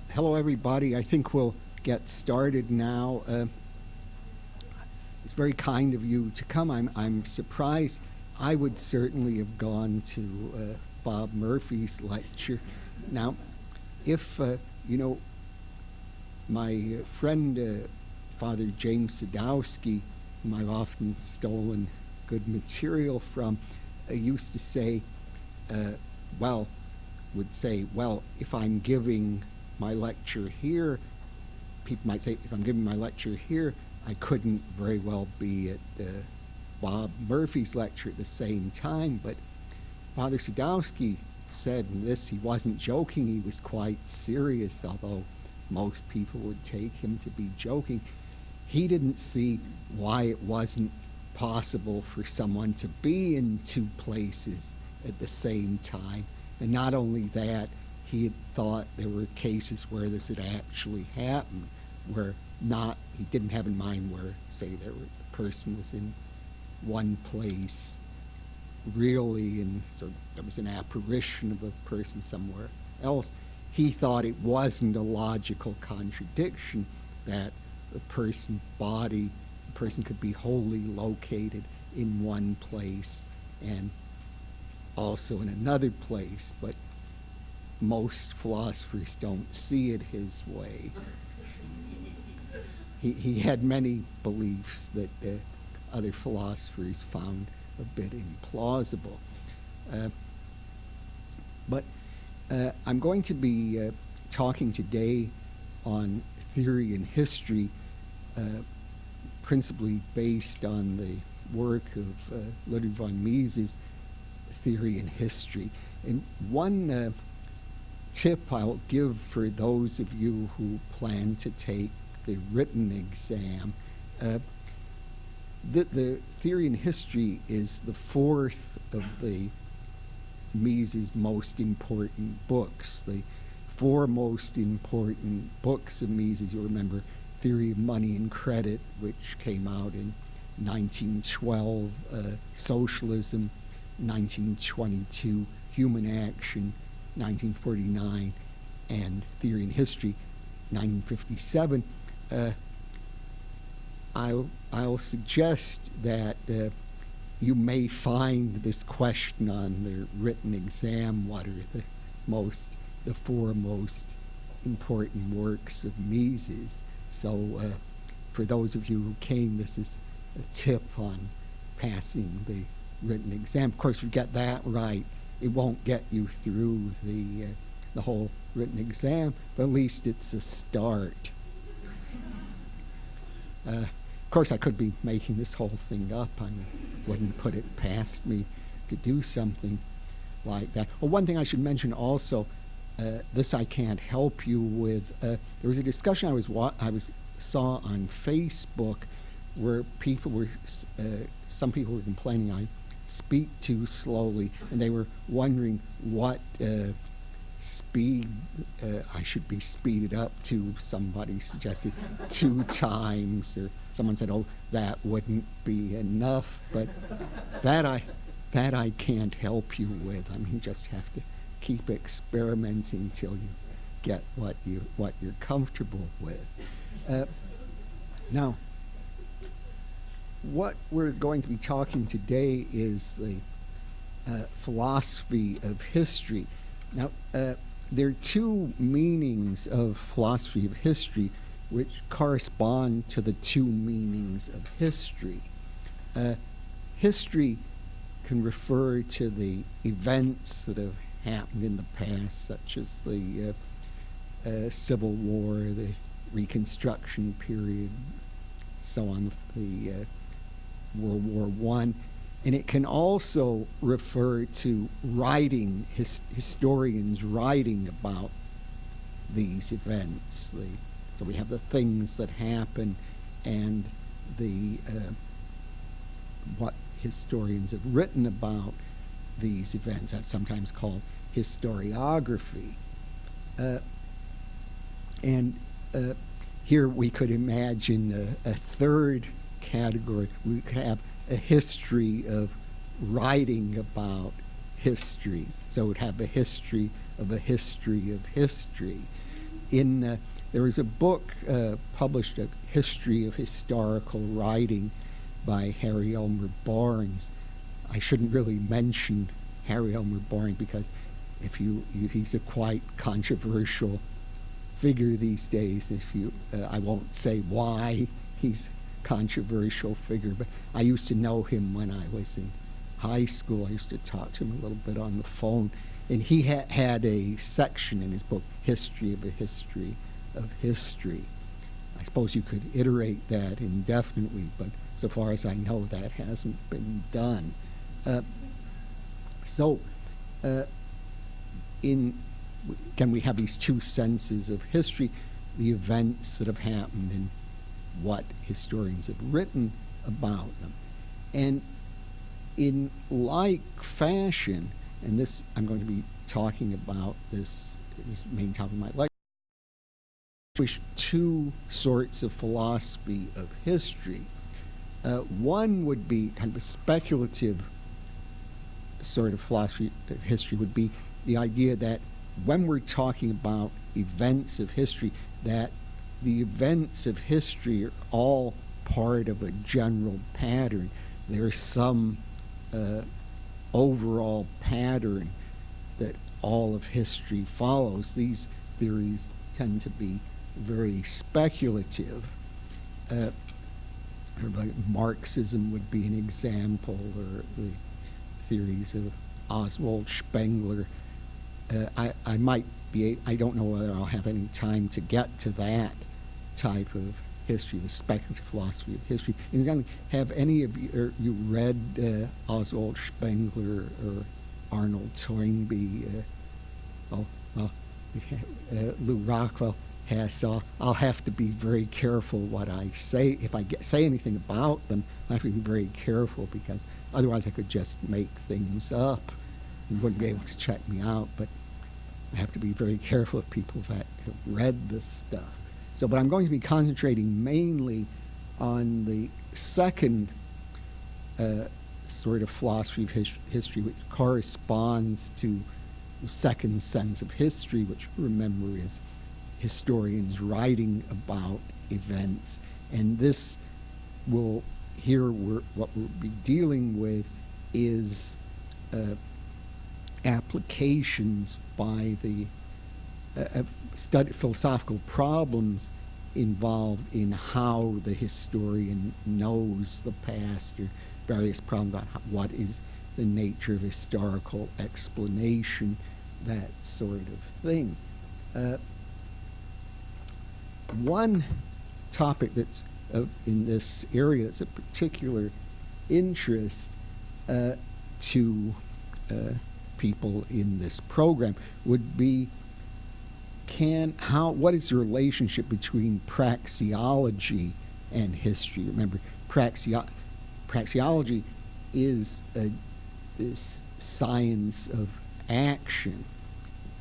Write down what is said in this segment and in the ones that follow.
Hello, everybody. I think we'll get started now. It's very kind of you to come. I'm surprised. I would certainly have gone to Bob Murphy's lecture. Now, if, my friend, Father James Sadowski, whom I've often stolen good material from, used to say, if I'm giving my lecture here, people might say, if I'm giving my lecture here, I couldn't very well be at Bob Murphy's lecture at the same time. But Father Sadowski said, and this, he wasn't joking, he was quite serious, although most people would take him to be joking. He didn't see why it wasn't possible for someone to be in two places at the same time. And not only that, he had thought there were cases where this had actually happened, where he didn't have in mind where, say, the person was in one place really, and so there was an apparition of a person somewhere else. He thought it wasn't a logical contradiction that a person's body, a person could be wholly located in one place and also in another place, but most philosophers don't see it his way. He had many beliefs that other philosophers found a bit implausible. But I'm going to be talking today on theory and history, principally based on the work of Ludwig von Mises' Theory and History. And one tip I'll give for those of you who plan to take the written exam, the Theory and History is the fourth of the Mises' most important books. The four most important books of Mises, you'll remember, Theory of Money and Credit, which came out in 1912, Socialism, 1922, Human Action, 1949, and Theory and History, 1957. I'll suggest that you may find this question on the written exam: what are the four most important works of Mises? So for those of you who came, this is a tip on passing the written exam. Of course, if you get that right, it won't get you through the whole written exam, but at least it's a start. Of course, I could be making this whole thing up. I wouldn't put it past me to do something like that. Well, one thing I should mention also, this I can't help you with. There was a discussion I saw on Facebook where some people were complaining I speak too slowly, and they were wondering what speed I should be speeded up to. Somebody suggested 2 times, or someone said, oh, that wouldn't be enough, but that that I can't help you with. I mean, you just have to keep experimenting till you get what you're comfortable with. Now, what we're going to be talking today is the philosophy of history. Now, there are two meanings of philosophy of history which correspond to the two meanings of history. History can refer to the events that have happened in the past, such as the Civil War, the Reconstruction period, so on, the World War I. And it can also refer to writing, historians writing about these events. So we have the things that happen and the what historians have written about these events. That's sometimes called historiography. Here we could imagine a third category. We could have a history of writing about history. So it would have a history of a history of history. There was a book published, A History of Historical Writing by Harry Elmer Barnes. I shouldn't really mention Harry Elmer Barnes because he's a quite controversial figure these days. I won't say why he's a controversial figure, but I used to know him when I was in high school. I used to talk to him a little bit on the phone, and he had a section in his book, History of a History of History. I suppose you could iterate that indefinitely, but so far as I know, that hasn't been done. Again, we have these two senses of history, the events that have happened and what historians have written about them. And in like fashion, and this, I'm going to be talking about this is the main topic of my lecture, two sorts of philosophy of history. One would be kind of a speculative sort of philosophy of history, would be the idea that when we're talking about events of history, that the events of history are all part of a general pattern. There's some overall pattern that all of history follows. These theories tend to be very speculative. Marxism would be an example, or the theories of Oswald Spengler. I don't know whether I'll have any time to get to that type of history, the speculative philosophy of history. And have any of you read Oswald Spengler or Arnold Toynbee? Lou Rockwell has, so I'll have to be very careful what I say. If I say anything about them, I have to be very careful, because otherwise I could just make things up. You wouldn't be able to check me out, but I have to be very careful of people that have read this stuff. But I'm going to be concentrating mainly on the second sort of philosophy of history, which corresponds to the second sense of history, which, remember, is historians writing about events. And this will, what we'll be dealing with is applications by the philosophical problems involved in how the historian knows the past, or various problems about what is the nature of historical explanation, that sort of thing. One topic that's in this area that's of particular interest to people in this program would be what is the relationship between praxeology and history? Remember, praxeology is this science of action,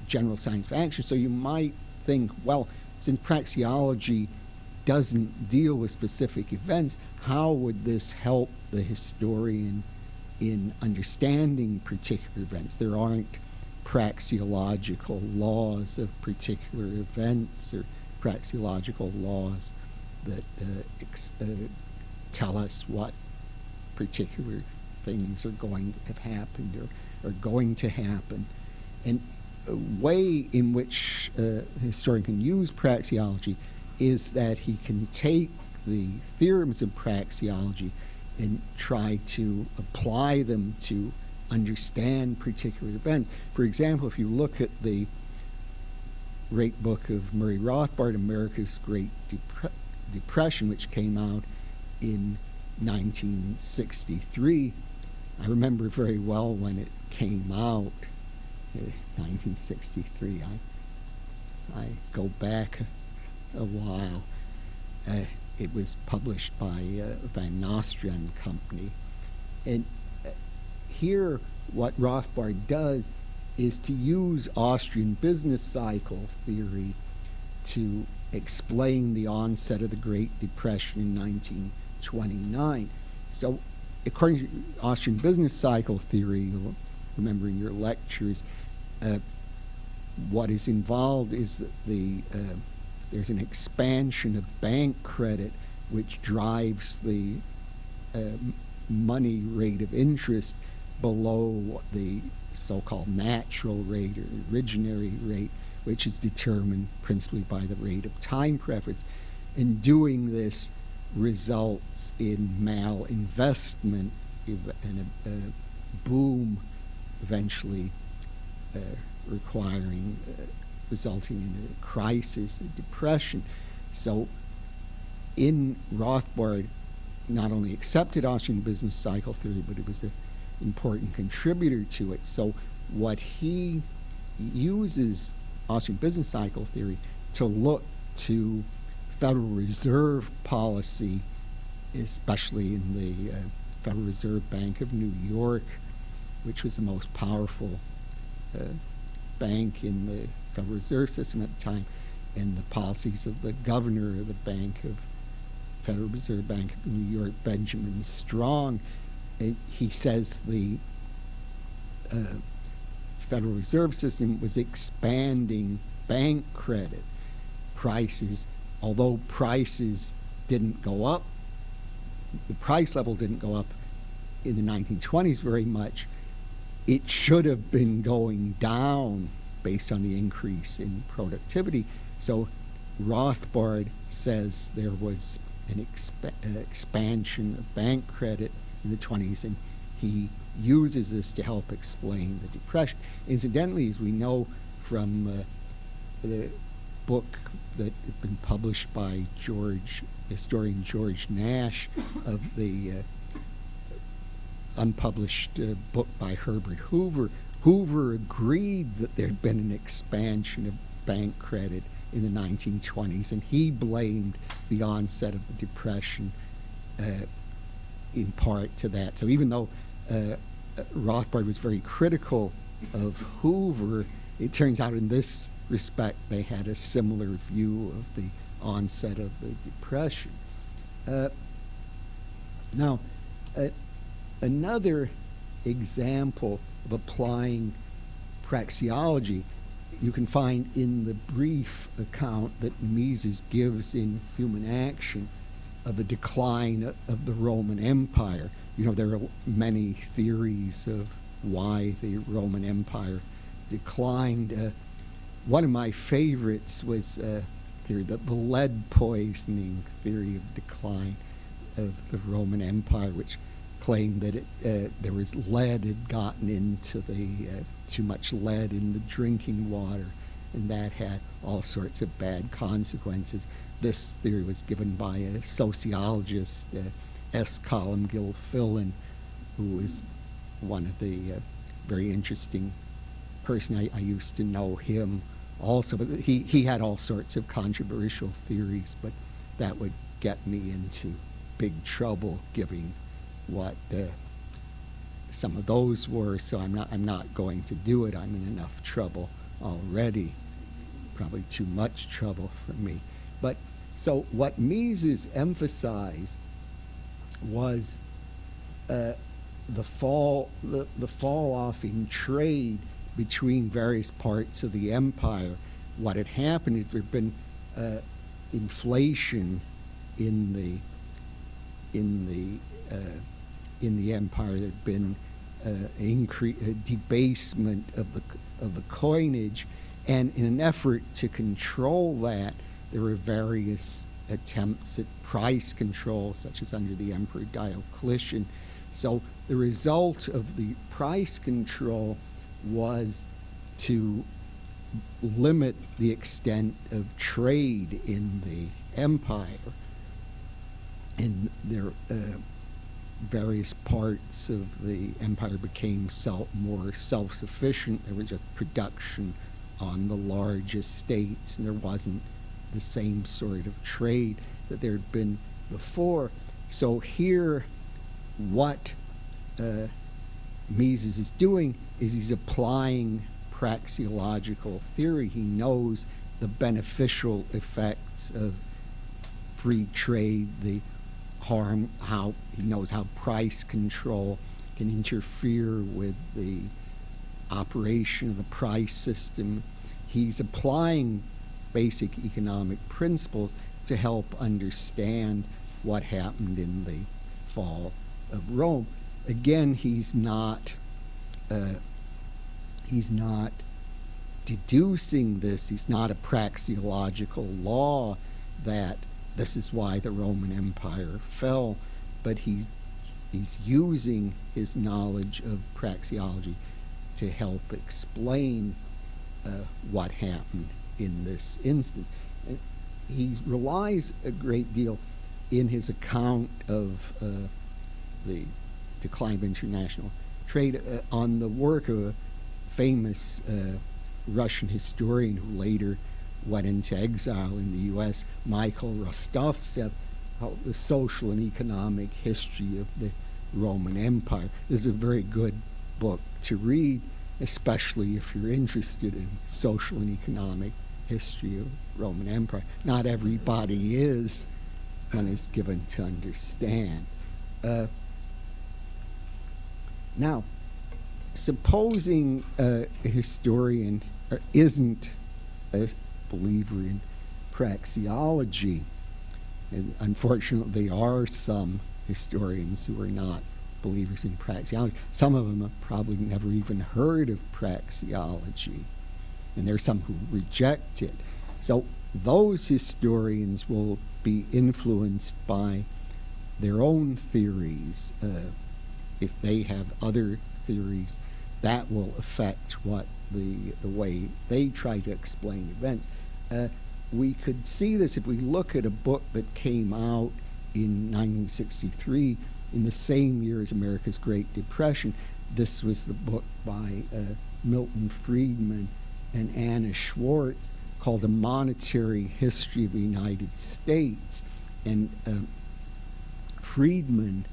general science of action. So you might think, well, since praxeology doesn't deal with specific events, how would this help the historian in understanding particular events. There aren't praxeological laws of particular events or praxeological laws that tell us what particular things are going to have happened or are going to happen. And a way in which a historian can use praxeology is that he can take the theorems of praxeology and try to apply them to understand particular events. For example, if you look at the great book of Murray Rothbard, America's Great Depression, which came out in 1963, I remember very well when it came out, 1963. I go back a while. It was published by Van Nostrand Company. And here what Rothbard does is to use Austrian business cycle theory to explain the onset of the Great Depression in 1929. So according to Austrian business cycle theory, you'll remember in your lectures, what is involved is that there's an expansion of bank credit which drives the money rate of interest below the so-called natural rate or originary rate, which is determined principally by the rate of time preference. And doing this results in malinvestment and a boom eventually resulting in a crisis, a depression. So in Rothbard, not only accepted Austrian business cycle theory, but it was an important contributor to it. So what he uses Austrian business cycle theory to look to Federal Reserve policy, especially in the Federal Reserve Bank of New York, which was the most powerful bank in the Federal Reserve System at the time, and the policies of the governor of the Federal Reserve Bank of New York, Benjamin Strong. He says the Federal Reserve System was expanding bank credit prices, although prices didn't go up. The price level didn't go up in the 1920s very much. It should have been going down based on the increase in productivity. So Rothbard says there was an expansion of bank credit in the 20s, and he uses this to help explain the Depression. Incidentally, as we know from the book that had been published by historian George Nash of the unpublished book by Herbert Hoover, Hoover agreed that there had been an expansion of bank credit in the 1920s, and he blamed the onset of the Depression in part to that. So even though Rothbard was very critical of Hoover, it turns out in this respect they had a similar view of the onset of the Depression. Now, another example of applying praxeology you can find in the brief account that Mises gives in Human Action of the decline of the Roman Empire. You know, there are many theories of why the Roman Empire declined. One of my favorites was theory, the lead poisoning theory of decline of the Roman Empire, which claimed that there was lead had gotten into too much lead in the drinking water, and that had all sorts of bad consequences. This theory was given by a sociologist, S. Colum Gilfillan, who is one of the very interesting person. I used to know him also, but he had all sorts of controversial theories, but that would get me into big trouble giving what some of those were, so I'm not going to do it. I'm in enough trouble already, probably too much trouble for me. But so what Mises emphasized was the fall off in trade between various parts of the empire. What had happened is there had been inflation in the empire. There had been debasement of the coinage, and in an effort to control that, there were various attempts at price control, such as under the Emperor Diocletian. So the result of the price control was to limit the extent of trade in the empire, and there various parts of the empire became more self-sufficient. There was just production on the large estates, and there wasn't the same sort of trade that there had been before. So here, what Mises is doing is he's applying praxeological theory. He knows the beneficial effects of free trade, the harm, how he knows how price control can interfere with the operation of the price system. He's applying basic economic principles to help understand what happened in the fall of Rome. Again, he's not deducing this. He's not a praxeological law that this is why the Roman Empire fell, but he's using his knowledge of praxeology to help explain what happened in this instance. And he relies a great deal in his account of the decline of international trade on the work of a famous Russian historian who later went into exile in the U.S., Michael Rostovtsev, called The Social and Economic History of the Roman Empire. This is a very good book to read, especially if you're interested in social and economic history of Roman Empire. Not everybody is, one is given to understand. Now, supposing a historian isn't a believer in praxeology, and unfortunately there are some historians who are not believers in praxeology. Some of them have probably never even heard of praxeology, and there's some who reject it. So those historians will be influenced by their own theories. If they have other theories, that will affect what the way they try to explain events. We could see this if we look at a book that came out in 1963, in the same year as America's Great Depression. This was the book by Milton Friedman and Anna Schwartz called A Monetary History of the United States. And Friedman,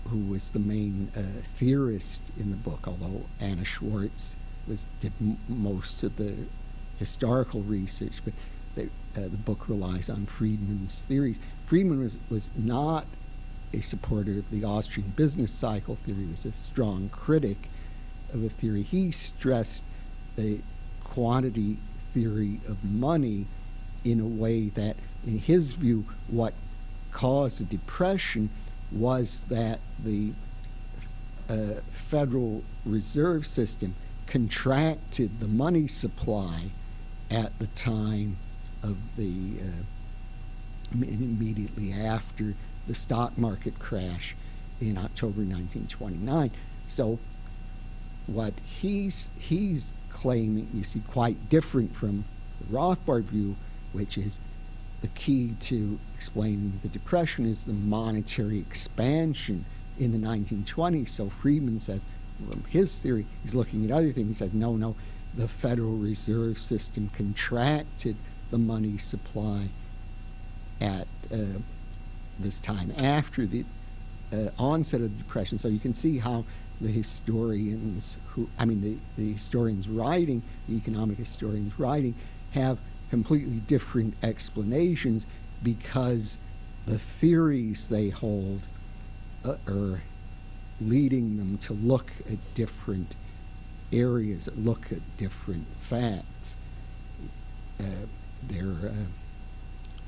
who was the main theorist in the book, although Anna Schwartz did most of the historical research, but the book relies on Friedman's theories. Friedman was not a supporter of the Austrian business cycle theory. He was a strong critic of a theory. He stressed the quantity theory of money in a way that, in his view, what caused the Depression was that the Federal Reserve System contracted the money supply at the time of the immediately after the stock market crash in October 1929. So what he's claiming, you see, quite different from the Rothbard view, which is the key to explaining the Depression is the monetary expansion in the 1920s. So Friedman says, from his theory, he's looking at other things. He says, no, the Federal Reserve System contracted the money supply at this time after the onset of the Depression. So you can see how the historians the historians writing, the economic historians writing, have completely different explanations because the theories they hold are leading them to look at different areas, look at different facts.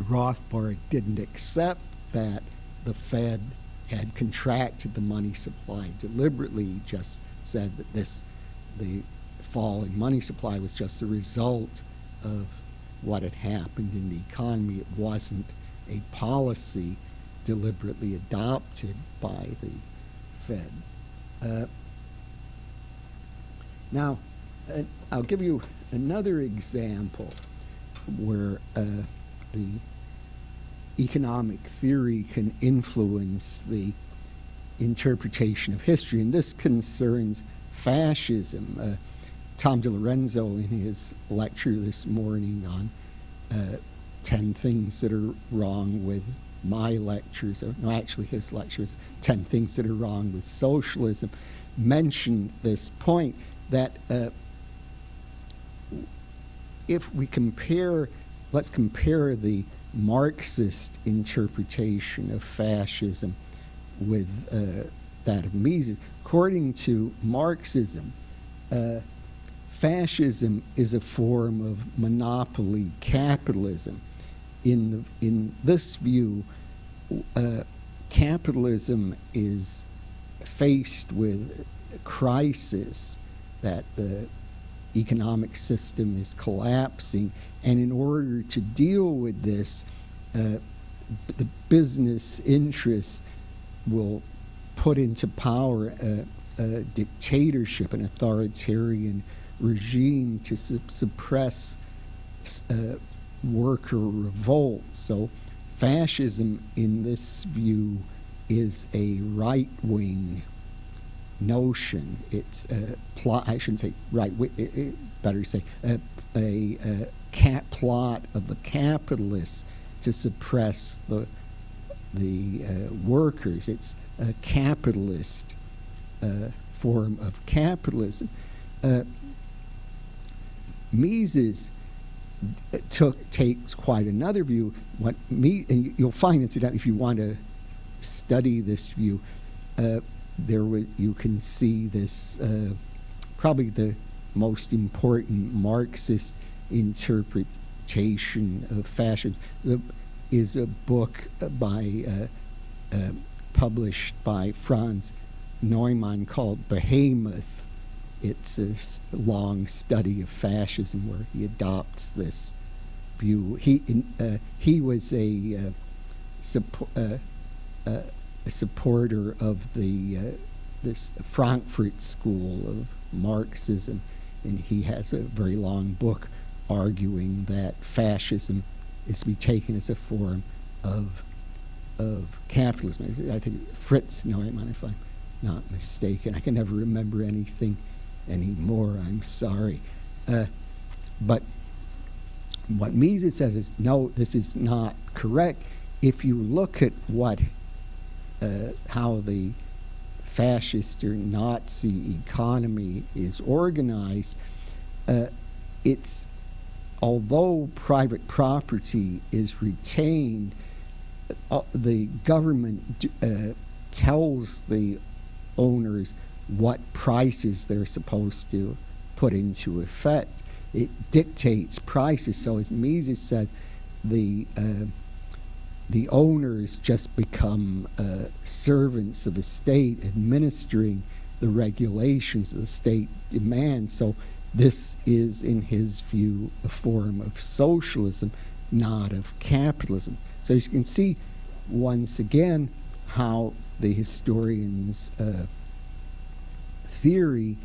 Rothbard didn't accept that the Fed had contracted the money supply deliberately. He just said that the fall in money supply was just a result of what had happened in the economy. It wasn't a policy deliberately adopted by the Fed. Now, I'll give you another example where the economic theory can influence the interpretation of history, and this concerns fascism. Tom DiLorenzo, in his lecture this morning on 10 things that are wrong with my lectures, or no, actually his lecture was 10 things that are wrong with socialism, mentioned this point that if we compare, let's compare the Marxist interpretation of fascism with that of Mises. According to Marxism, fascism is a form of monopoly capitalism. In this view, capitalism is faced with a crisis, that the economic system is collapsing, and in order to deal with this, the business interests will put into power a dictatorship, an authoritarian regime to suppress worker revolt. So fascism, in this view, is a right-wing notion. It's a plot, I shouldn't say right, better say a plot of the capitalists to suppress the workers. It's a capitalist form of capitalism. Mises takes quite another view. And you'll find, incidentally, if you want to study this view, you can see this, probably the most important Marxist interpretation of fascism is a book published by Franz Neumann called Behemoth. It's a long study of fascism where he adopts this view. He was a supporter of this Frankfurt School of Marxism, and he has a very long book arguing that fascism is to be taken as a form of capitalism. I think Fritz Neumann, if I'm not mistaken. I can never remember anything anymore, I'm sorry. But what Mises says is, no, this is not correct. If you look at how the fascist or Nazi economy is organized, although private property is retained, the government tells the owners what prices they're supposed to put into effect. It dictates prices. So as Mises says, the owners just become servants of the state, administering the regulations the state demands. So this is, in his view, a form of socialism, not of capitalism. So you can see once again how the historian's theory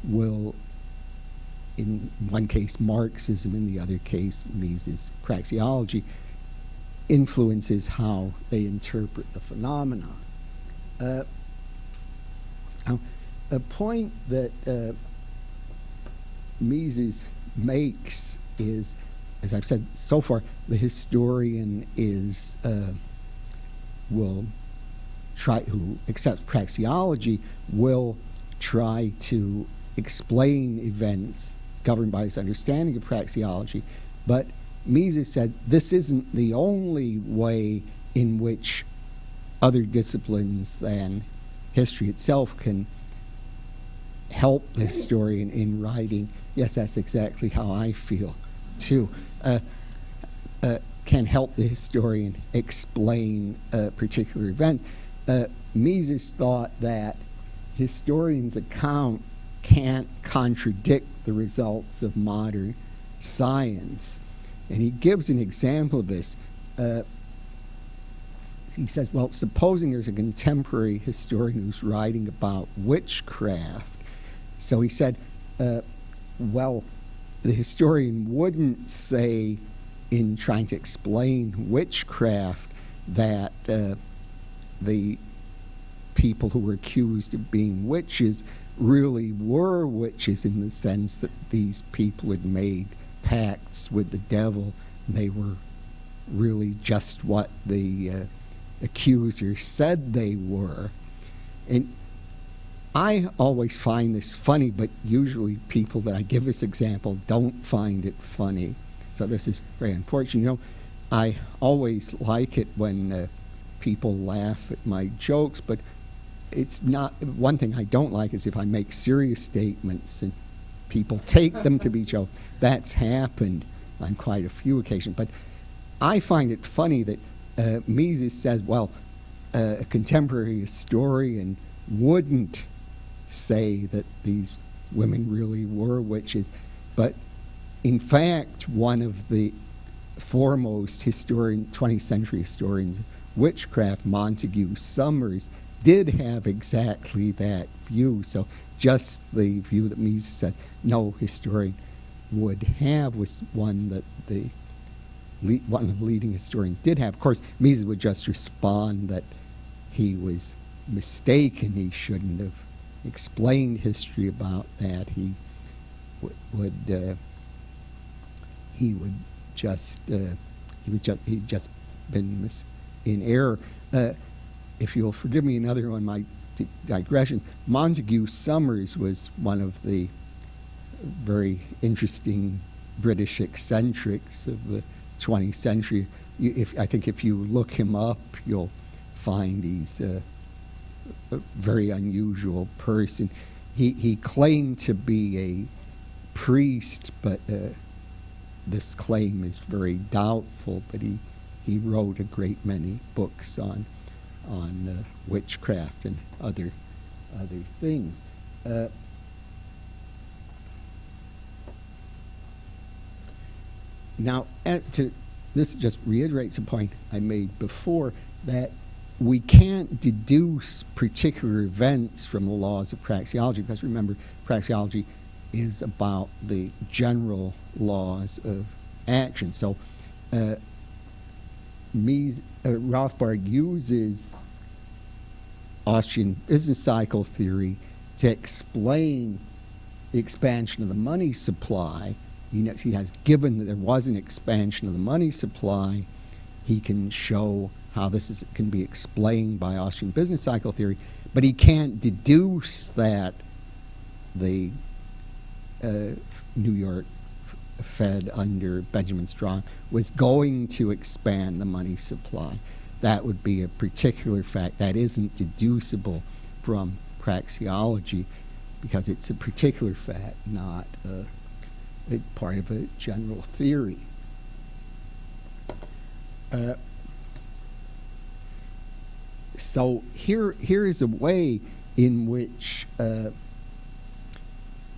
will, in one case Marxism, in the other case Mises' praxeology, influences how they interpret the phenomenon. A point that Mises makes is, as I've said so far, the historian who accepts praxeology will try to explain events governed by his understanding of praxeology, but Mises said this isn't the only way in which other disciplines than history itself can help the historian in writing. Yes, that's exactly how I feel, too. Can help the historian explain a particular event. Mises thought that historians' account can't contradict the results of modern science. And he gives an example of this. He says, well, supposing there's a contemporary historian who's writing about witchcraft. So he said, well, the historian wouldn't say, in trying to explain witchcraft, that the people who were accused of being witches really were witches, in the sense that these people had made pacts with the devil. They were really just what the accuser said they were. And I always find this funny, but usually people that I give this example don't find it funny. So this is very unfortunate. You know, I always like it when people laugh at my jokes, but it's not, one thing I don't like is if I make serious statements and people take them to be jokes. That's happened on quite a few occasions. But I find it funny that Mises says, well, a contemporary historian wouldn't say that these women really were witches. But in fact, one of the foremost 20th century historians of witchcraft, Montague Summers, did have exactly that view. So just the view that Mises says no historian would have was one that one of the leading historians did have. Of course, Mises would just respond that he was mistaken. He shouldn't have explained history about that. He'd just been in error. If you'll forgive me another one of my digressions, Montague Summers was one of the very interesting British eccentrics of the 20th century. I think if you look him up, you'll find he's a very unusual person. He claimed to be a priest, but this claim is very doubtful. But he wrote a great many books on witchcraft and other things. Now, this just reiterates a point I made before, that we can't deduce particular events from the laws of praxeology, because remember, praxeology is about the general laws of action. So Rothbard uses Austrian business cycle theory to explain the expansion of the money supply. He has given that there was an expansion of the money supply. He can show how this can be explained by Austrian business cycle theory, but he can't deduce that the New York Fed under Benjamin Strong was going to expand the money supply. That would be a particular fact that isn't deducible from praxeology, because it's a particular fact, not a part of a general theory. So here is a way in which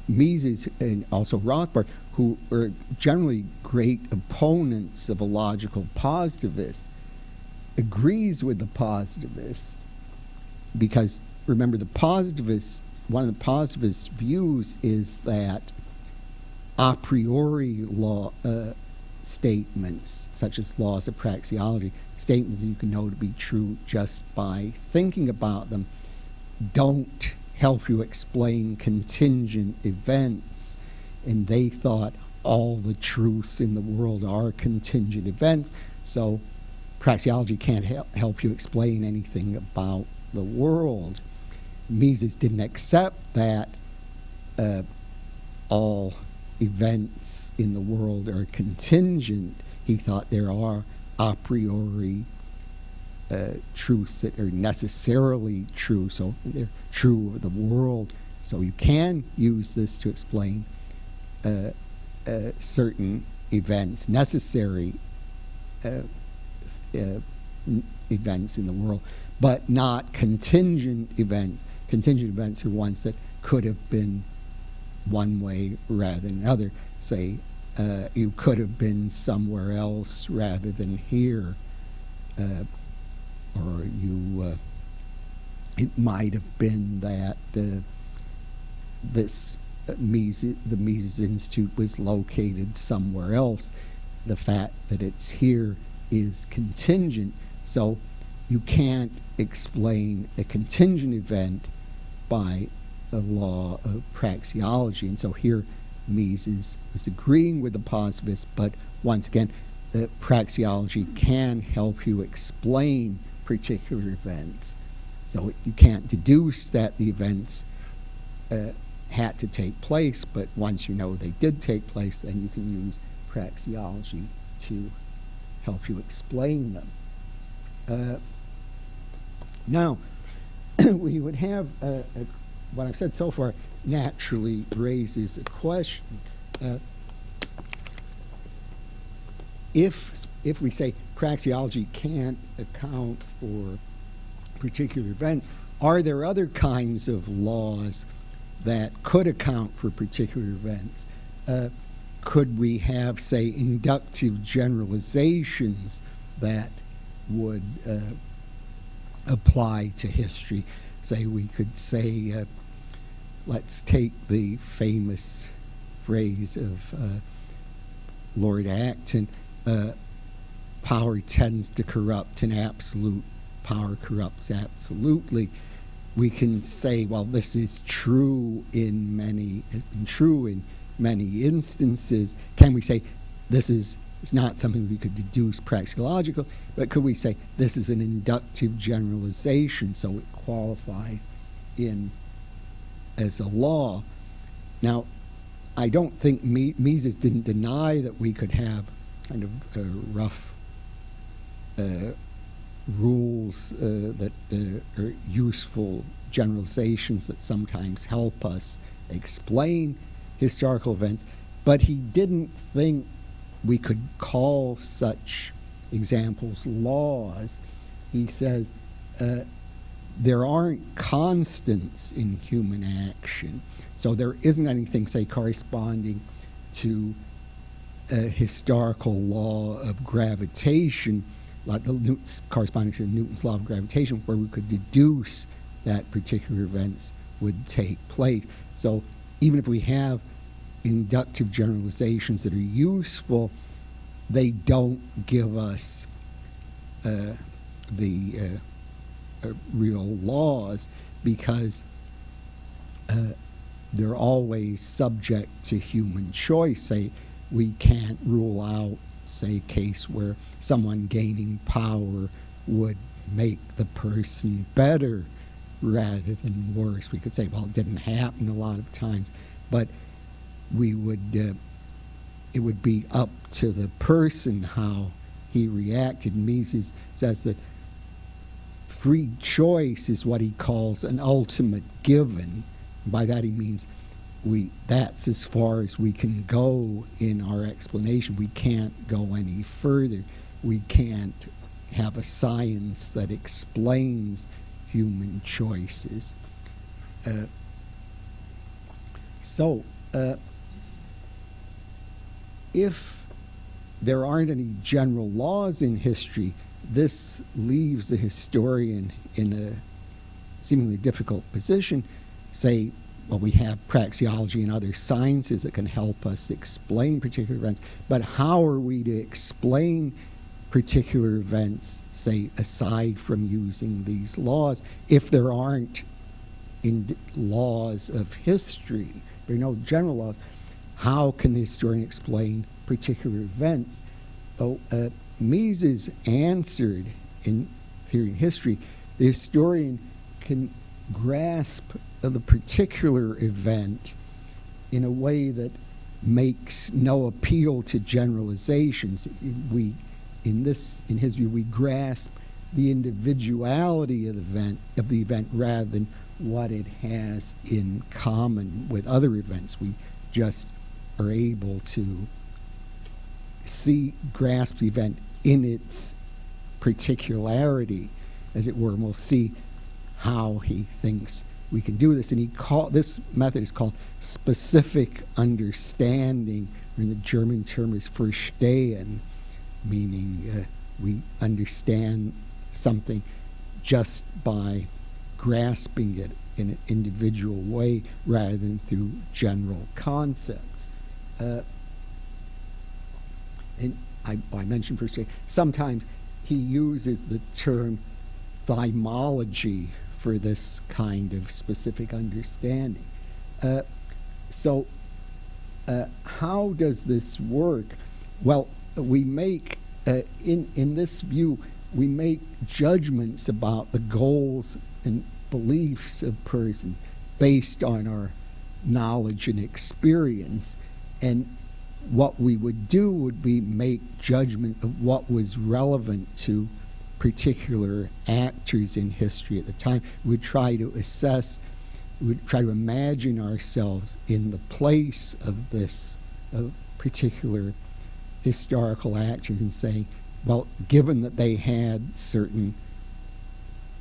Mises and also Rothbard, who are generally great opponents of a logical positivist, agrees with the positivists, because remember, one of the positivist views is that a priori law statements, such as laws of praxeology, statements that you can know to be true just by thinking about them, don't help you explain contingent events. And they thought all the truths in the world are contingent events, so praxeology can't help you explain anything about the world. Mises didn't accept that all events in the world are contingent. He thought there are a priori truths that are necessarily true, so they're true of the world. So you can use this to explain certain events, necessary events in the world, but not contingent events. Contingent events are ones that could have been one way rather than another. Say, you could have been somewhere else rather than here, or you. It might have been that the Mises Institute was located somewhere else. The fact that it's here is contingent, so you can't explain a contingent event by a law of praxeology. And so here Mises is agreeing with the positivists, but once again, the praxeology can help you explain particular events. So you can't deduce that the events had to take place, but once you know they did take place, then you can use praxeology to help you explain them. Now, we would have what I've said so far naturally raises a question. If we say praxeology can't account for particular events, are there other kinds of laws that could account for particular events? Could we have, say, inductive generalizations that would apply to history? Say, we could say, let's take the famous phrase of Lord Acton, power tends to corrupt and absolute power corrupts absolutely. We can say, well, this is true in many, it's been true in many instances. Can we say this is it's not something we could deduce praxeological, but could we say this is an inductive generalization, so it qualifies in as a law? Now, I don't think Mises didn't deny that we could have kind of rough rules that are useful generalizations that sometimes help us explain historical events, but he didn't think we could call such examples laws. He says there aren't constants in human action, so there isn't anything, say, corresponding to a historical law of gravitation, like corresponding to Newton's law of gravitation, where we could deduce that particular events would take place. So even if we have inductive generalizations that are useful, they don't give us the real laws, because they're always subject to human choice. Say, we can't rule out, say, a case where someone gaining power would make the person better rather than worse. We could say, well, it didn't happen a lot of times, but we would it would be up to the person how he reacted. Mises says that free choice is what he calls an ultimate given. By that he means that's as far as we can go in our explanation. We can't go any further. We can't have a science that explains human choices. If there aren't any general laws in history, this leaves the historian in a seemingly difficult position. Say, well, we have praxeology and other sciences that can help us explain particular events, but how are we to explain particular events, say, aside from using these laws, if there aren't laws of history? There are no general laws. How can the historian explain particular events? Mises answered in Theory and History, the historian can grasp the particular event in a way that makes no appeal to generalizations. In his view, we grasp the individuality of the event rather than what it has in common with other events. We just are able to grasp the event in its particularity, as it were, and we'll see how he thinks we can do this. And this method is called specific understanding, or the German term is Verstehen, meaning we understand something just by grasping it in an individual way rather than through general concepts. And I mentioned Verstehen. Sometimes he uses the term thymology for this kind of specific understanding. So how does this work? Well, we make, in this view, we make judgments about the goals and beliefs of persons based on our knowledge and experience. And what we would do would be make judgment of what was relevant to particular actors in history at the time. We'd try to assess, we'd try to imagine ourselves in the place of this particular historical actors and say, well, given that they had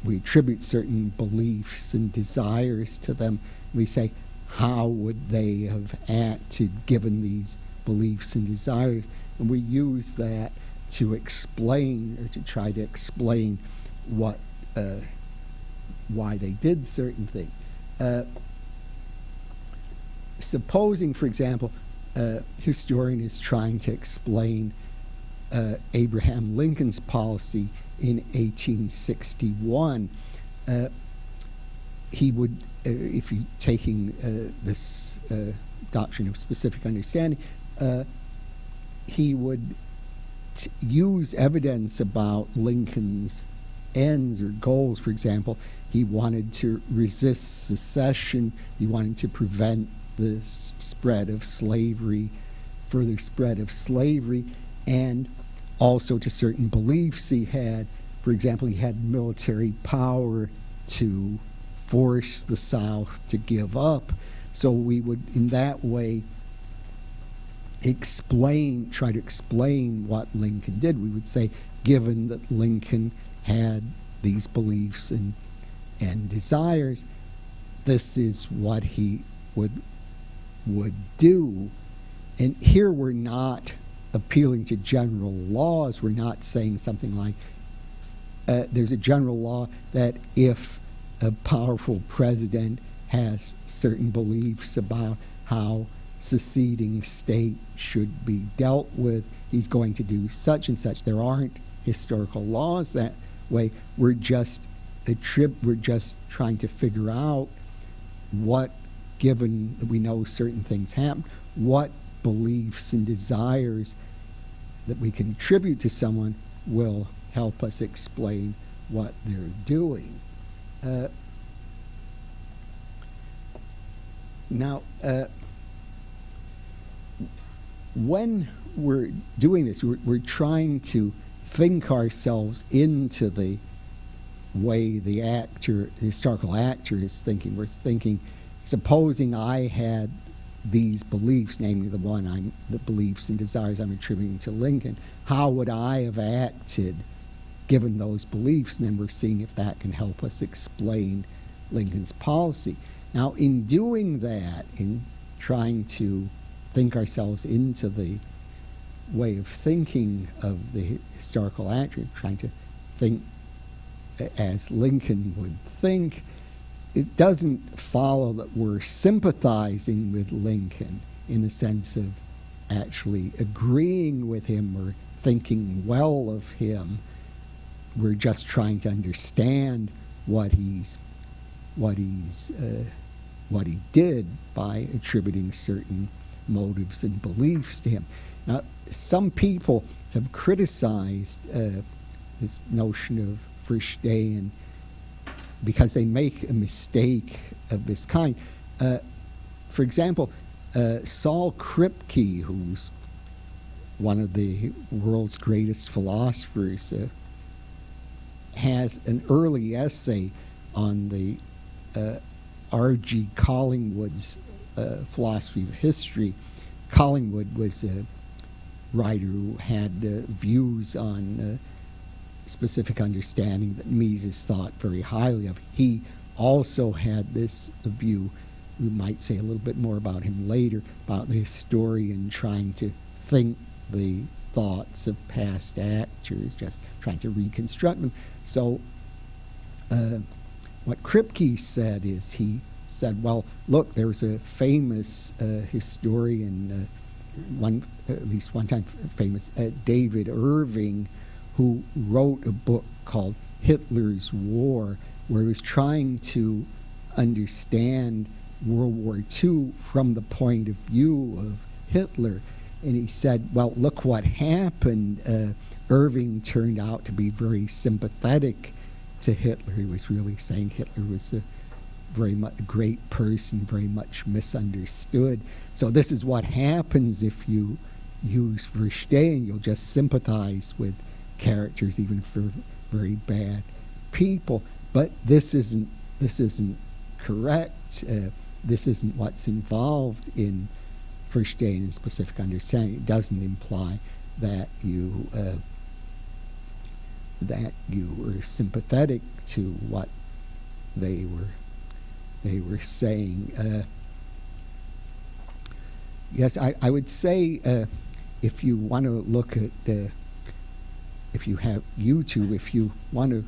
we attribute certain beliefs and desires to them, we say, how would they have acted given these beliefs and desires? And we use that to explain, or to try to explain why they did certain things. Supposing, for example, a historian is trying to explain Abraham Lincoln's policy in 1861, he would, if you're taking this doctrine of specific understanding, he would use evidence about Lincoln's ends or goals. For example, he wanted to resist secession, he wanted to prevent the spread of slavery, further spread of slavery, and also to certain beliefs he had. For example, he had military power to force the South to give up. So we would, in that way, try to explain what Lincoln did. We would say, given that Lincoln had these beliefs and desires, this is what he would do. And here we're not appealing to general laws. We're not saying something like, there's a general law that if a powerful president has certain beliefs about how seceding state should be dealt with, he's going to do such and such. There aren't historical laws that way. We're just trying to figure out what, given that we know certain things happen, what beliefs and desires that we can attribute to someone will help us explain what they're doing. Now, when we're doing this, we're trying to think ourselves into the way the historical actor is thinking. We're thinking, supposing I had these beliefs, namely the beliefs and desires I'm attributing to Lincoln, how would I have acted given those beliefs? And then we're seeing if that can help us explain Lincoln's policy. Now, in doing that, in trying to think ourselves into the way of thinking of the historical actor, trying to think as Lincoln would think, it doesn't follow that we're sympathizing with Lincoln in the sense of actually agreeing with him or thinking well of him. We're just trying to understand what he did by attributing certain motives and beliefs to him. Now, some people have criticized this notion of Verstehen because they make a mistake of this kind. For example, Saul Kripke, who's one of the world's greatest philosophers, has an early essay on the R.G. Collingwood's philosophy of history. Collingwood was a writer who had views on specific understanding that Mises thought very highly of. He also had this view, we might say a little bit more about him later, about the historian trying to think the thoughts of past actors, just trying to reconstruct them. So what Kripke said is, he said, well, look, there was a famous historian, at least one time famous, David Irving, who wrote a book called Hitler's War, where he was trying to understand World War II from the point of view of Hitler. And he said, well, look what happened. Irving turned out to be very sympathetic to Hitler. He was really saying Hitler was a very much great person, very much misunderstood. So this is what happens if you use Verstehen. You'll just sympathize with characters, even for very bad people. But this isn't correct. This isn't what's involved in Verstehen and specific understanding. It doesn't imply that you were sympathetic to what they were saying. Yes, I would say if you want to look at, if you have YouTube, if you want to,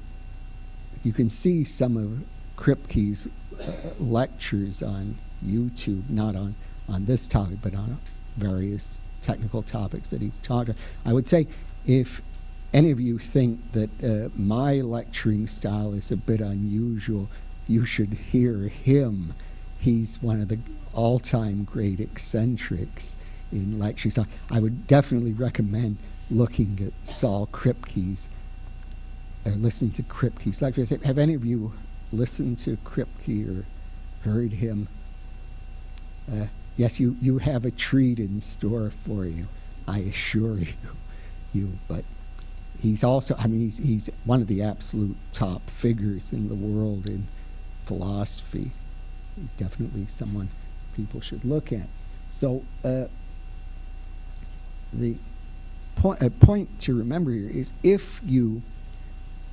you can see some of Kripke's lectures on YouTube, not on this topic, but on various technical topics that he's taught. I would say if any of you think that my lecturing style is a bit unusual, you should hear him. He's one of the all-time great eccentrics in lectures. So I would definitely recommend looking at Saul Kripke's, or listening to Kripke's lectures. Have any of you listened to Kripke or heard him? Yes, you have a treat in store for you, I assure you. But he's also, I mean, he's one of the absolute top figures in the world in philosophy. Definitely someone people should look at. So the point to remember here is, if you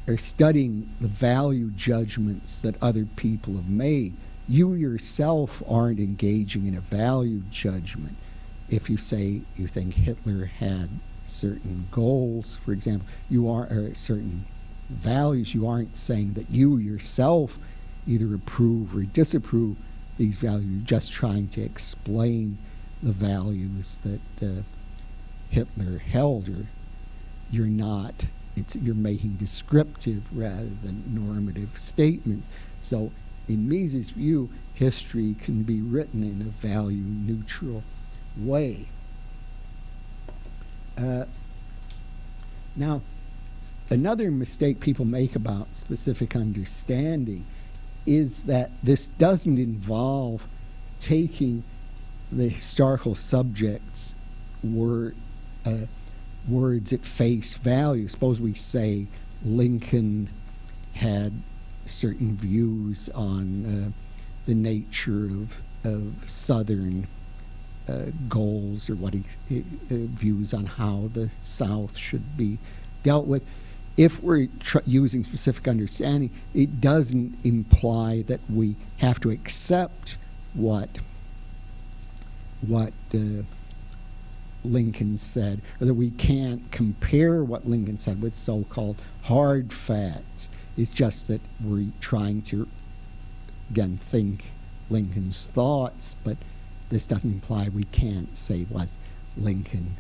are studying the value judgments that other people have made, you yourself aren't engaging in a value judgment. If you say you think Hitler had certain goals, for example, or certain values, you aren't saying that you yourself either approve or disapprove these values. You're just trying to explain the values that Hitler held, or you're not. You're making descriptive rather than normative statements. So in Mises' view, history can be written in a value-neutral way. Now, another mistake people make about specific understanding is that this doesn't involve taking the historical subject's words at face value. Suppose we say Lincoln had certain views on the nature of Southern goals, or what he views on how the South should be dealt with. If we're using specific understanding, it doesn't imply that we have to accept what Lincoln said, or that we can't compare what Lincoln said with so-called hard facts. It's just that we're trying to, again, think Lincoln's thoughts, but this doesn't imply we can't say, was Lincoln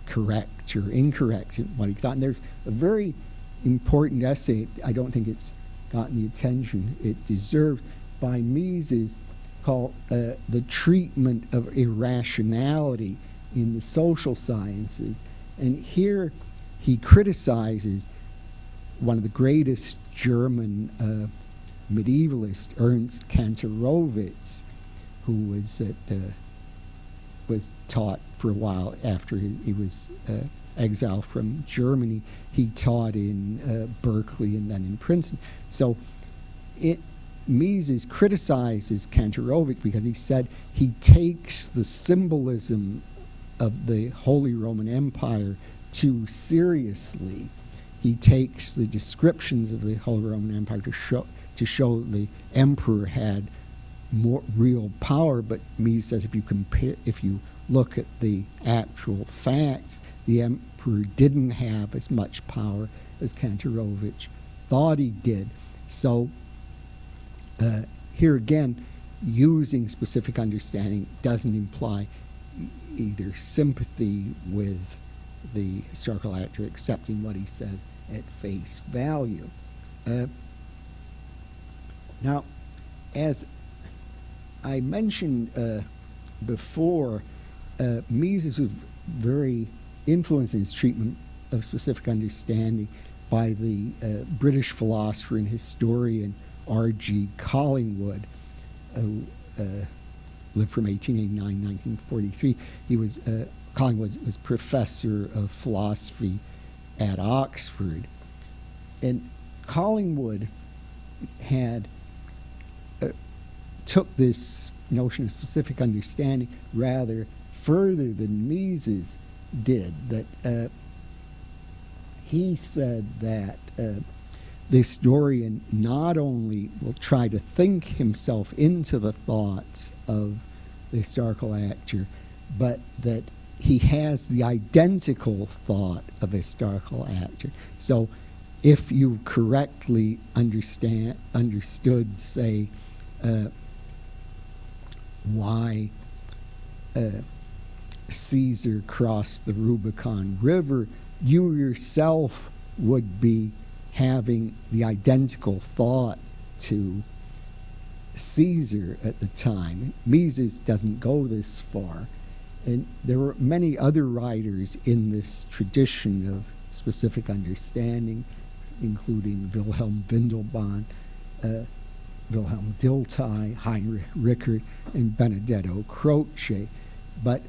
correct or incorrect in what he thought. And there's a very important essay, I don't think it's gotten the attention it deserves, by Mises, called The Treatment of Irrationality in the Social Sciences. And here he criticizes one of the greatest German medievalists, Ernst Kantorowicz, who was taught for a while after he was exile from Germany. He taught in Berkeley and then in Princeton. So Mises criticizes Kantorowicz because he said he takes the symbolism of the Holy Roman Empire too seriously. He takes the descriptions of the Holy Roman Empire to show the emperor had more real power, but Mises says if you look at the actual facts, the emperor didn't have as much power as Kantorowicz thought he did. So here again, using specific understanding doesn't imply either sympathy with the historical actor, accepting what he says at face value. Now, as I mentioned before, Mises was very influenced in his treatment of specific understanding by the British philosopher and historian R.G. Collingwood, who lived from 1889 to 1943. He was Collingwood was professor of philosophy at Oxford, and Collingwood had took this notion of specific understanding rather further than Mises did. That he said that the historian not only will try to think himself into the thoughts of the historical actor, but that he has the identical thought of a historical actor. So if you correctly understood, say, why Caesar crossed the Rubicon River, you yourself would be having the identical thought to Caesar at the time. Mises doesn't go this far. And there were many other writers in this tradition of specific understanding, including Wilhelm Windelband, Wilhelm Dilthey, Heinrich Rickert, and Benedetto Croce. But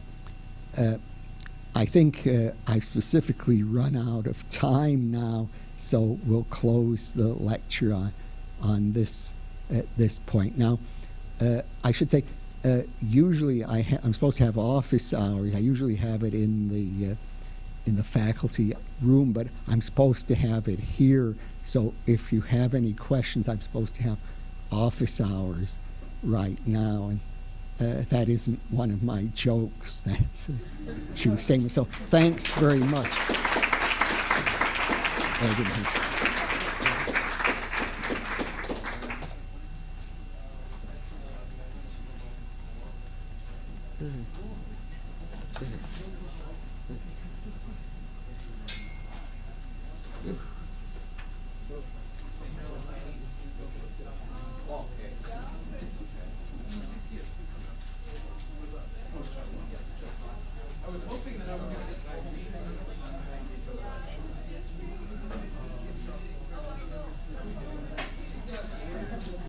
I think I've specifically run out of time now, so we'll close the lecture on this at this point. Now, I should say, usually I'm supposed to have office hours. I usually have it in the faculty room, but I'm supposed to have it here. So if you have any questions, I'm supposed to have office hours right now, and that isn't one of my jokes. That's a true statement. So thanks very much.